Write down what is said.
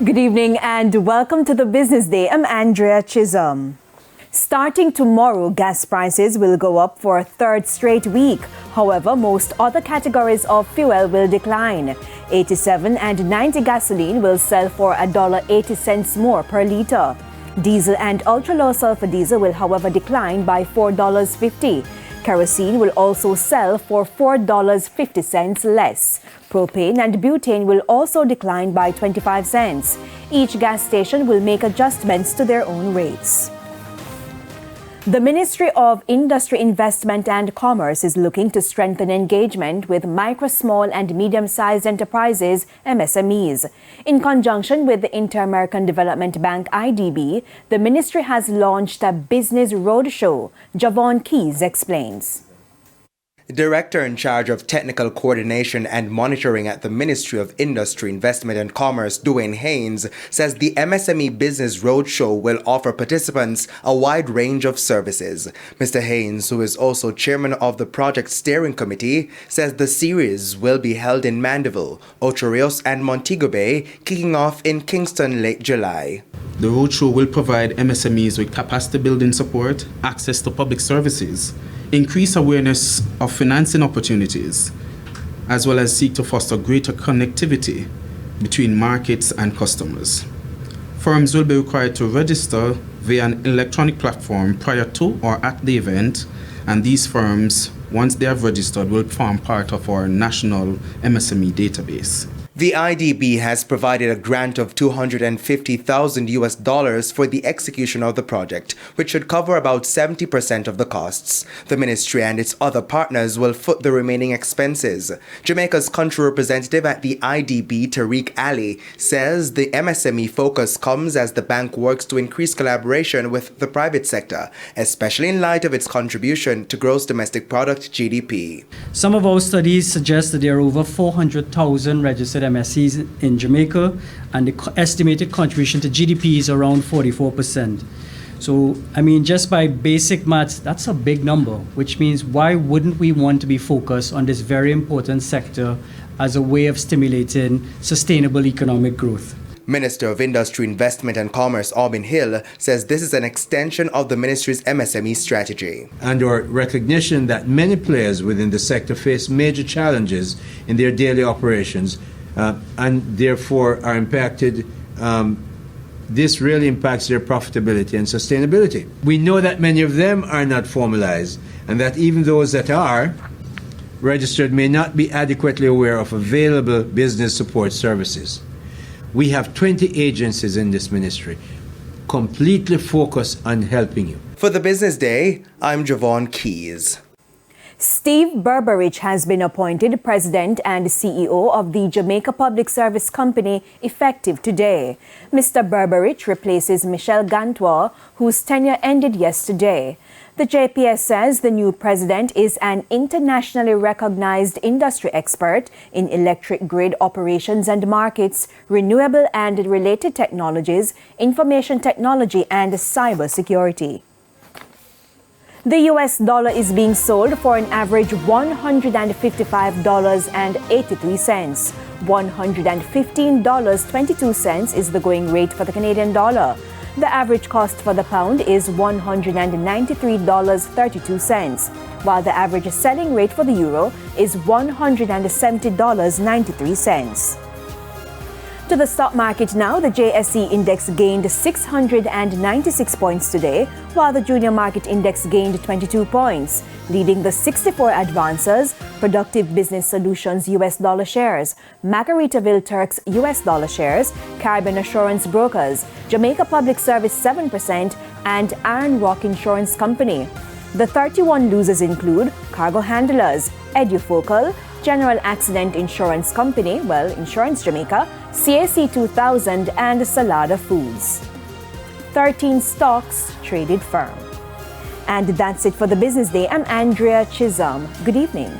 Good evening and welcome to the Business Day. I'm Andrea Chisholm. Starting tomorrow, gas prices will go up for a third straight week. However, most other categories of fuel will decline. 87 and 90 gasoline will sell for $1.80 more per litre. Diesel and ultra-low sulfur diesel will, however, decline by $4.50. Kerosene will also sell for $4.50 less. Propane and butane will also decline by 25 cents. Each gas station will make adjustments to their own rates. The Ministry of Industry, Investment and Commerce is looking to strengthen engagement with micro, small and medium-sized enterprises, MSMEs. In conjunction with the Inter-American Development Bank, IDB, the ministry has launched a business roadshow. Javon Keys explains. Director in charge of Technical Coordination and Monitoring at the Ministry of Industry, Investment and Commerce, Dwayne Haynes, says the MSME Business Roadshow will offer participants a wide range of services. Mr. Haynes, who is also chairman of the Project Steering Committee, says the series will be held in Mandeville, Ocho Rios and Montego Bay, kicking off in Kingston late July. The roadshow will provide MSMEs with capacity building support, access to public services, increase awareness of financing opportunities, as well as seek to foster greater connectivity between markets and customers. Firms will be required to register via an electronic platform prior to or at the event, and these firms, once they have registered, will form part of our national MSME database. The IDB has provided a grant of $250,000 for the execution of the project, which should cover about 70% of the costs. The ministry and its other partners will foot the remaining expenses. Jamaica's country representative at the IDB, Tariq Ali, says the MSME focus comes as the bank works to increase collaboration with the private sector, especially in light of its contribution to gross domestic product (GDP). Some of our studies suggest that there are over 400,000 registered MSCs in Jamaica, and the estimated contribution to GDP is around 44%. So, just by basic maths, that's a big number, which means why wouldn't we want to be focused on this very important sector as a way of stimulating sustainable economic growth? Minister of Industry, Investment and Commerce, Albin Hill, says this is an extension of the ministry's MSME strategy. And our recognition that many players within the sector face major challenges in their daily operations and therefore are impacted. This really impacts their profitability and sustainability. We know that many of them are not formalized, and that even those that are registered may not be adequately aware of available business support services. We have 20 agencies in this ministry completely focused on helping you. For the Business Day, I'm Javon Keys. Steve Berberich has been appointed President and CEO of the Jamaica Public Service Company effective today. Mr. Berberich replaces Michel Gantois, whose tenure ended yesterday. The JPS says the new president is an internationally recognized industry expert in electric grid operations and markets, renewable and related technologies, information technology, and cybersecurity. The US dollar is being sold for an average $155.83. $115.22 is the going rate for the Canadian dollar. The average cost for the pound is $193.32, while the average selling rate for the euro is $170.93. To the stock market now, the JSE index gained 696 points today, while the junior market index gained 22 points. Leading the 64 advancers, Productive Business Solutions US dollar shares, Margaritaville Turks US dollar shares, Caribbean Assurance Brokers, Jamaica Public Service 7%, and Iron Rock Insurance Company. The 31 losers include Cargo Handlers, Edufocal, General Accident Insurance Company, Insurance Jamaica, CAC 2000, and Salada Foods. 13 stocks traded firm. And that's it for the Business Day. I'm Andrea Chisholm. Good evening.